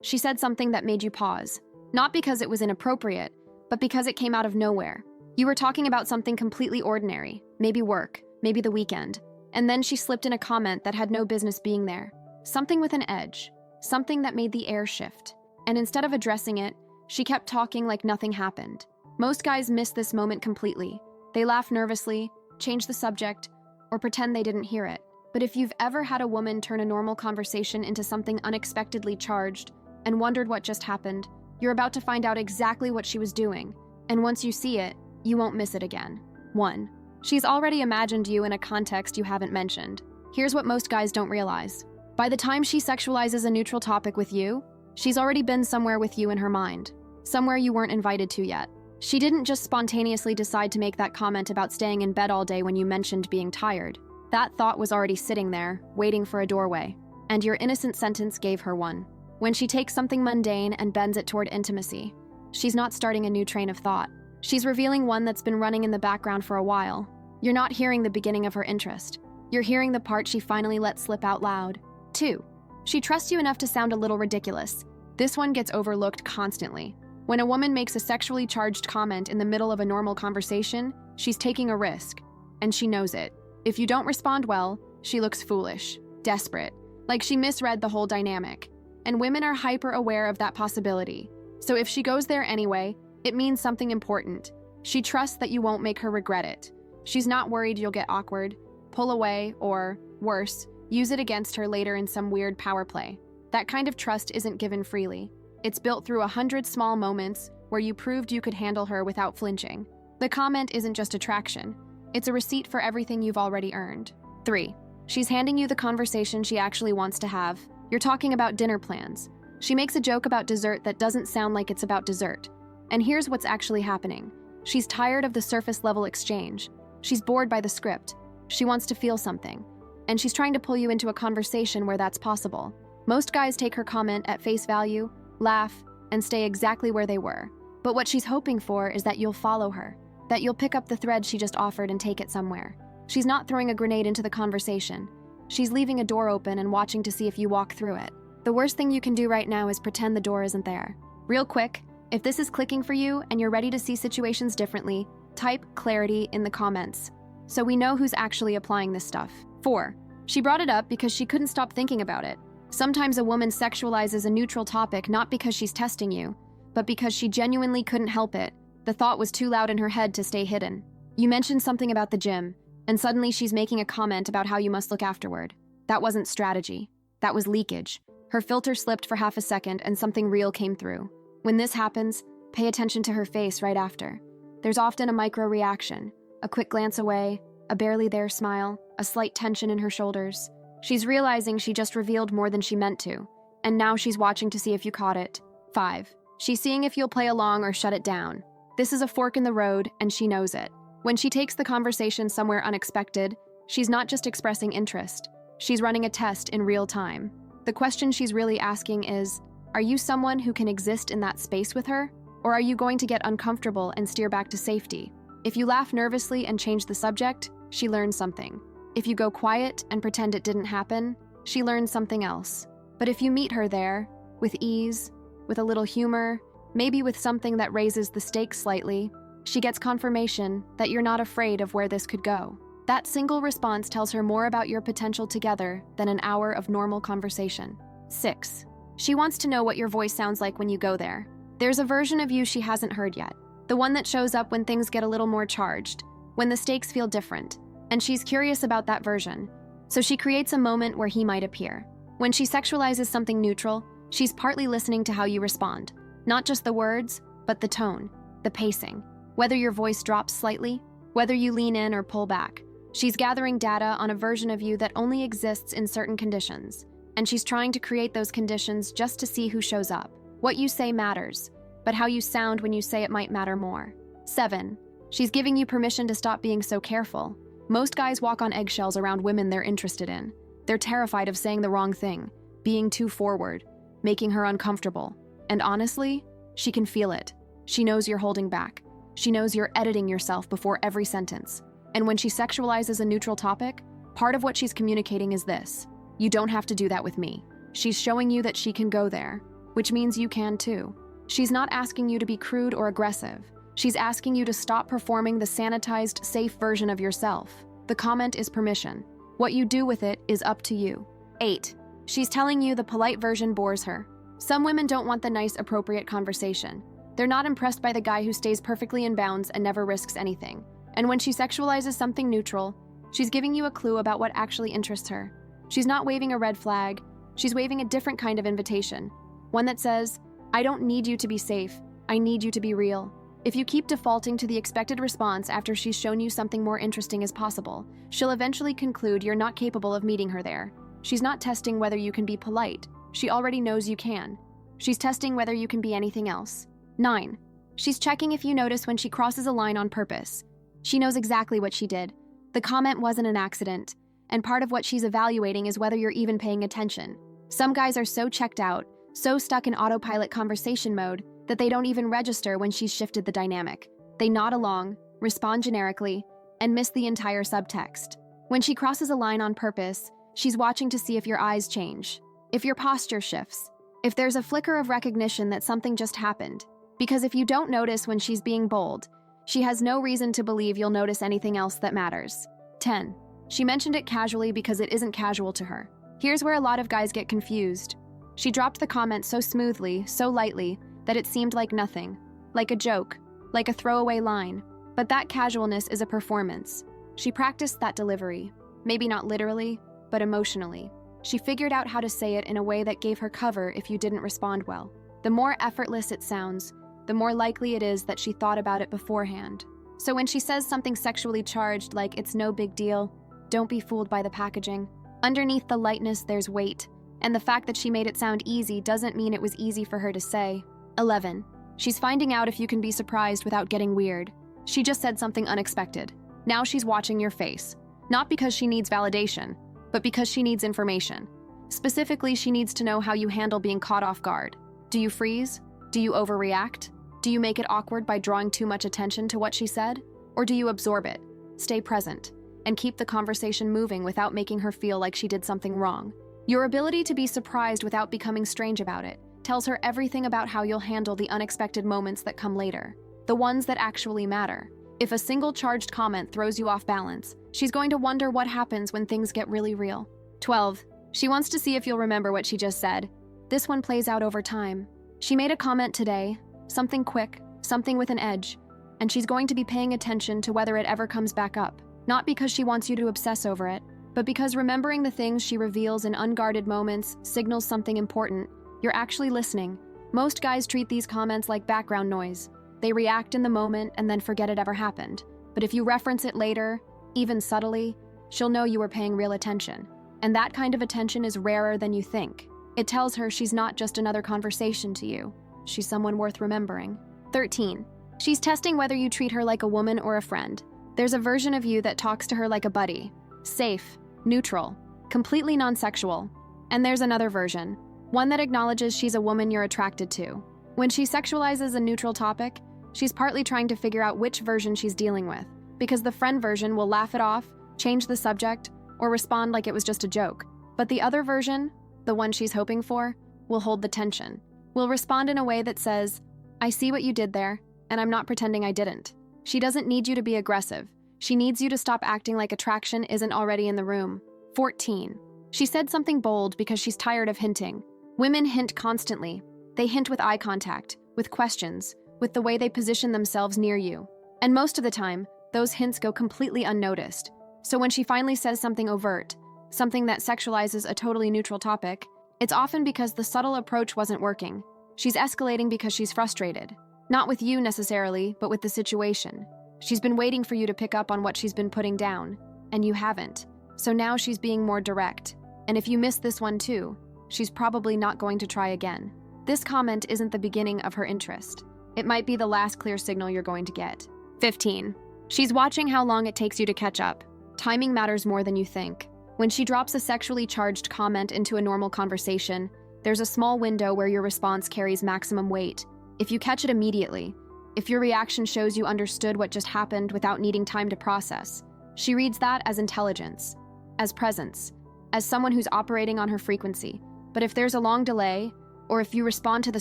She said something that made you pause. Not because it was inappropriate, but because it came out of nowhere. You were talking about something completely ordinary, maybe work, maybe the weekend, and then she slipped in a comment that had no business being there. Something with an edge, something that made the air shift. And instead of addressing it, she kept talking like nothing happened. Most guys miss this moment completely. They laugh nervously, change the subject, or pretend they didn't hear it. But if you've ever had a woman turn a normal conversation into something unexpectedly charged and wondered what just happened, you're about to find out exactly what she was doing. And once you see it, you won't miss it again. 1. She's already imagined you in a context you haven't mentioned. Here's what most guys don't realize. By the time she sexualizes a neutral topic with you, she's already been somewhere with you in her mind. Somewhere you weren't invited to yet. She didn't just spontaneously decide to make that comment about staying in bed all day when you mentioned being tired. That thought was already sitting there, waiting for a doorway. And your innocent sentence gave her one. When she takes something mundane and bends it toward intimacy, she's not starting a new train of thought. She's revealing one that's been running in the background for a while. You're not hearing the beginning of her interest. You're hearing the part she finally let slip out loud. 2. She trusts you enough to sound a little ridiculous. This one gets overlooked constantly. When a woman makes a sexually charged comment in the middle of a normal conversation, she's taking a risk, and she knows it. If you don't respond well, she looks foolish, desperate, like she misread the whole dynamic. And women are hyper-aware of that possibility. So if she goes there anyway, it means something important. She trusts that you won't make her regret it. She's not worried you'll get awkward, pull away, or, worse, use it against her later in some weird power play. That kind of trust isn't given freely. It's built through 100 small moments where you proved you could handle her without flinching. The comment isn't just attraction. It's a receipt for everything you've already earned. 3. She's handing you the conversation she actually wants to have. You're talking about dinner plans. She makes a joke about dessert that doesn't sound like it's about dessert. And here's what's actually happening. She's tired of the surface-level exchange. She's bored by the script. She wants to feel something. And she's trying to pull you into a conversation where that's possible. Most guys take her comment at face value, laugh, and stay exactly where they were. But what she's hoping for is that you'll follow her, that you'll pick up the thread she just offered and take it somewhere. She's not throwing a grenade into the conversation. She's leaving a door open and watching to see if you walk through it. The worst thing you can do right now is pretend the door isn't there. Real quick, if this is clicking for you and you're ready to see situations differently, type clarity in the comments, so we know who's actually applying this stuff. 4. She brought it up because she couldn't stop thinking about it. Sometimes a woman sexualizes a neutral topic not because she's testing you, but because she genuinely couldn't help it. The thought was too loud in her head to stay hidden. You mentioned something about the gym, and suddenly she's making a comment about how you must look afterward. That wasn't strategy. That was leakage. Her filter slipped for half a second and something real came through. When this happens, pay attention to her face right after. There's often a micro-reaction, a quick glance away, a barely there smile, a slight tension in her shoulders. She's realizing she just revealed more than she meant to, and now she's watching to see if you caught it. 5. She's seeing if you'll play along or shut it down. This is a fork in the road, and she knows it. When she takes the conversation somewhere unexpected, she's not just expressing interest. She's running a test in real time. The question she's really asking is, are you someone who can exist in that space with her? Or are you going to get uncomfortable and steer back to safety? If you laugh nervously and change the subject, she learns something. If you go quiet and pretend it didn't happen, she learns something else. But if you meet her there, with ease, with a little humor, maybe with something that raises the stakes slightly, she gets confirmation that you're not afraid of where this could go. That single response tells her more about your potential together than an hour of normal conversation. 6. She wants to know what your voice sounds like when you go there. There's a version of you she hasn't heard yet. The one that shows up when things get a little more charged, when the stakes feel different. And she's curious about that version. So she creates a moment where he might appear. When she sexualizes something neutral, she's partly listening to how you respond. Not just the words, but the tone, the pacing. Whether your voice drops slightly, whether you lean in or pull back. She's gathering data on a version of you that only exists in certain conditions. And she's trying to create those conditions just to see who shows up. What you say matters, but how you sound when you say it might matter more. 7. She's giving you permission to stop being so careful. Most guys walk on eggshells around women they're interested in. They're terrified of saying the wrong thing, being too forward, making her uncomfortable. And honestly, she can feel it. She knows you're holding back. She knows you're editing yourself before every sentence. And when she sexualizes a neutral topic, part of what she's communicating is this: you don't have to do that with me. She's showing you that she can go there, which means you can too. She's not asking you to be crude or aggressive. She's asking you to stop performing the sanitized, safe version of yourself. The comment is permission. What you do with it is up to you. 8. She's telling you the polite version bores her. Some women don't want the nice, appropriate conversation. They're not impressed by the guy who stays perfectly in bounds and never risks anything. And when she sexualizes something neutral, she's giving you a clue about what actually interests her. She's not waving a red flag. She's waving a different kind of invitation. One that says, I don't need you to be safe. I need you to be real. If you keep defaulting to the expected response after she's shown you something more interesting as possible, she'll eventually conclude you're not capable of meeting her there. She's not testing whether you can be polite. She already knows you can. She's testing whether you can be anything else. 9. She's checking if you notice when she crosses a line on purpose. She knows exactly what she did. The comment wasn't an accident, and part of what she's evaluating is whether you're even paying attention. Some guys are so checked out, so stuck in autopilot conversation mode, that they don't even register when she's shifted the dynamic. They nod along, respond generically, and miss the entire subtext. When she crosses a line on purpose, she's watching to see if your eyes change, if your posture shifts, if there's a flicker of recognition that something just happened. Because if you don't notice when she's being bold, she has no reason to believe you'll notice anything else that matters. 10. She mentioned it casually because it isn't casual to her. Here's where a lot of guys get confused. She dropped the comment so smoothly, so lightly, that it seemed like nothing, like a joke, like a throwaway line. But that casualness is a performance. She practiced that delivery, maybe not literally, but emotionally. She figured out how to say it in a way that gave her cover if you didn't respond well. The more effortless it sounds, the more likely it is that she thought about it beforehand. So when she says something sexually charged like it's no big deal, don't be fooled by the packaging. Underneath the lightness, there's weight. And the fact that she made it sound easy doesn't mean it was easy for her to say. 11. She's finding out if you can be surprised without getting weird. She just said something unexpected. Now she's watching your face. Not because she needs validation, but because she needs information. Specifically, she needs to know how you handle being caught off guard. Do you freeze? Do you overreact? Do you make it awkward by drawing too much attention to what she said? Or do you absorb it, stay present, and keep the conversation moving without making her feel like she did something wrong? Your ability to be surprised without becoming strange about it tells her everything about how you'll handle the unexpected moments that come later, the ones that actually matter. If a single charged comment throws you off balance, she's going to wonder what happens when things get really real. 12. She wants to see if you'll remember what she just said. This one plays out over time. She made a comment today, something quick, something with an edge, and she's going to be paying attention to whether it ever comes back up. Not because she wants you to obsess over it, but because remembering the things she reveals in unguarded moments signals something important. You're actually listening. Most guys treat these comments like background noise. They react in the moment and then forget it ever happened. But if you reference it later, even subtly, she'll know you were paying real attention. And that kind of attention is rarer than you think. It tells her she's not just another conversation to you. She's someone worth remembering. 13. She's testing whether you treat her like a woman or a friend. There's a version of you that talks to her like a buddy. Safe, neutral, completely non-sexual. And there's another version, one that acknowledges she's a woman you're attracted to. When she sexualizes a neutral topic, she's partly trying to figure out which version she's dealing with, because the friend version will laugh it off, change the subject, or respond like it was just a joke. But the other version, the one she's hoping for, will hold the tension. Will respond in a way that says, I see what you did there, and I'm not pretending I didn't. She doesn't need you to be aggressive. She needs you to stop acting like attraction isn't already in the room. 14. She said something bold because she's tired of hinting. Women hint constantly. They hint with eye contact, with questions, with the way they position themselves near you. And most of the time, those hints go completely unnoticed. So when she finally says something overt, something that sexualizes a totally neutral topic, it's often because the subtle approach wasn't working. She's escalating because she's frustrated. Not with you necessarily, but with the situation. She's been waiting for you to pick up on what she's been putting down, and you haven't. So now she's being more direct. And if you miss this one too, she's probably not going to try again. This comment isn't the beginning of her interest. It might be the last clear signal you're going to get. 15. She's watching how long it takes you to catch up. Timing matters more than you think. When she drops a sexually charged comment into a normal conversation, there's a small window where your response carries maximum weight. If you catch it immediately, if your reaction shows you understood what just happened without needing time to process, she reads that as intelligence, as presence, as someone who's operating on her frequency. But if there's a long delay, or if you respond to the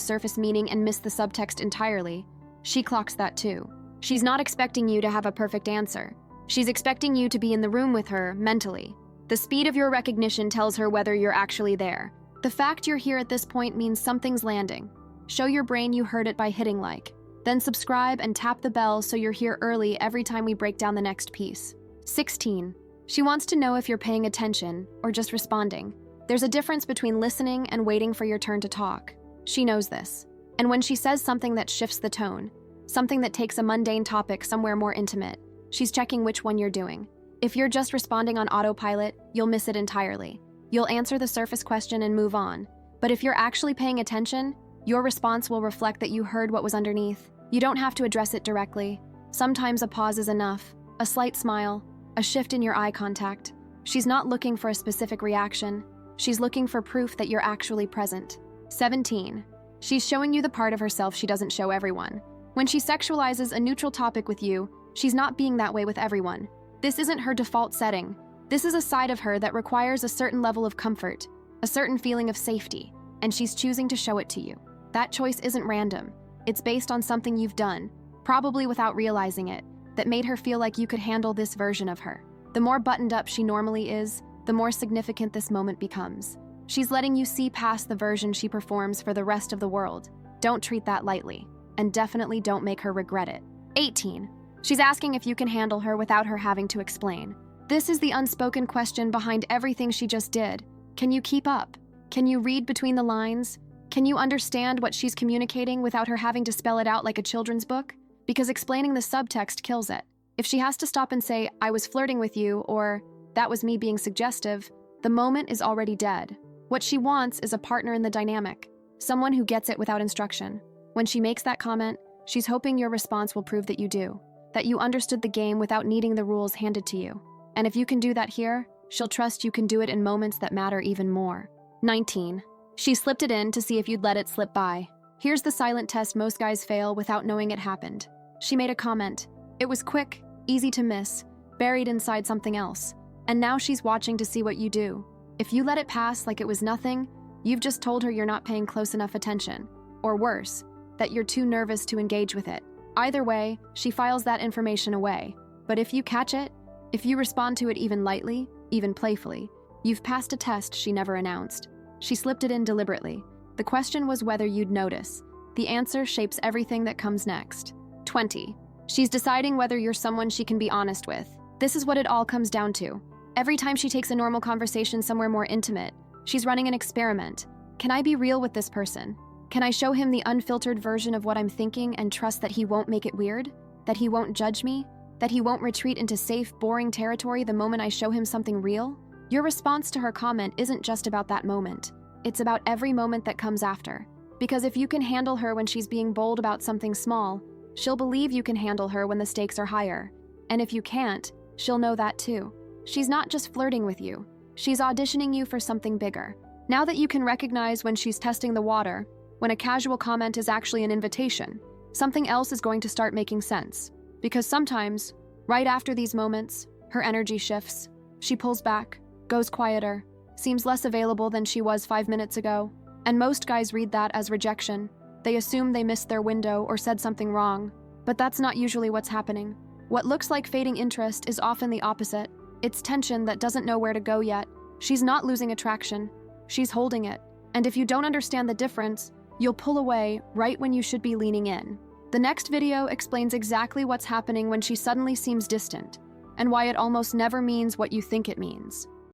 surface meaning and miss the subtext entirely, she clocks that too. She's not expecting you to have a perfect answer. She's expecting you to be in the room with her mentally. The speed of your recognition tells her whether you're actually there. The fact you're here at this point means something's landing. Show your brain you heard it by hitting like. Then subscribe and tap the bell so you're here early every time we break down the next piece. 16. She wants to know if you're paying attention or just responding. There's a difference between listening and waiting for your turn to talk. She knows this. And when she says something that shifts the tone, something that takes a mundane topic somewhere more intimate, she's checking which one you're doing. If you're just responding on autopilot, you'll miss it entirely. You'll answer the surface question and move on. But if you're actually paying attention, your response will reflect that you heard what was underneath. You don't have to address it directly. Sometimes a pause is enough, a slight smile, a shift in your eye contact. She's not looking for a specific reaction. She's looking for proof that you're actually present. 17. She's showing you the part of herself she doesn't show everyone. When she sexualizes a neutral topic with you, she's not being that way with everyone. This isn't her default setting. This is a side of her that requires a certain level of comfort, a certain feeling of safety, and she's choosing to show it to you. That choice isn't random. It's based on something you've done, probably without realizing it, that made her feel like you could handle this version of her. The more buttoned up she normally is, the more significant this moment becomes. She's letting you see past the version she performs for the rest of the world. Don't treat that lightly, and definitely don't make her regret it. 18. She's asking if you can handle her without her having to explain. This is the unspoken question behind everything she just did. Can you keep up? Can you read between the lines? Can you understand what she's communicating without her having to spell it out like a children's book? Because explaining the subtext kills it. If she has to stop and say, "I was flirting with you," or "that was me being suggestive," the moment is already dead. What she wants is a partner in the dynamic, someone who gets it without instruction. When she makes that comment, she's hoping your response will prove that you do, that you understood the game without needing the rules handed to you. And if you can do that here, she'll trust you can do it in moments that matter even more. 19. She slipped it in to see if you'd let it slip by. Here's the silent test most guys fail without knowing it happened. She made a comment. It was quick, easy to miss, buried inside something else. And now she's watching to see what you do. If you let it pass like it was nothing, you've just told her you're not paying close enough attention. Or worse, that you're too nervous to engage with it. Either way, she files that information away. But if you catch it, if you respond to it even lightly, even playfully, you've passed a test she never announced. She slipped it in deliberately. The question was whether you'd notice. The answer shapes everything that comes next. 20. She's deciding whether you're someone she can be honest with. This is what it all comes down to. Every time she takes a normal conversation somewhere more intimate, she's running an experiment. Can I be real with this person? Can I show him the unfiltered version of what I'm thinking and trust that he won't make it weird? That he won't judge me? That he won't retreat into safe, boring territory the moment I show him something real? Your response to her comment isn't just about that moment. It's about every moment that comes after. Because if you can handle her when she's being bold about something small, she'll believe you can handle her when the stakes are higher. And if you can't, she'll know that too. She's not just flirting with you. She's auditioning you for something bigger. Now that you can recognize when she's testing the water, when a casual comment is actually an invitation, something else is going to start making sense. Because sometimes, right after these moments, her energy shifts. She pulls back, goes quieter, seems less available than she was 5 minutes ago. And most guys read that as rejection. They assume they missed their window or said something wrong. But that's not usually what's happening. What looks like fading interest is often the opposite. It's tension that doesn't know where to go yet. She's not losing attraction. She's holding it. And if you don't understand the difference, you'll pull away right when you should be leaning in. The next video explains exactly what's happening when she suddenly seems distant, and why it almost never means what you think it means.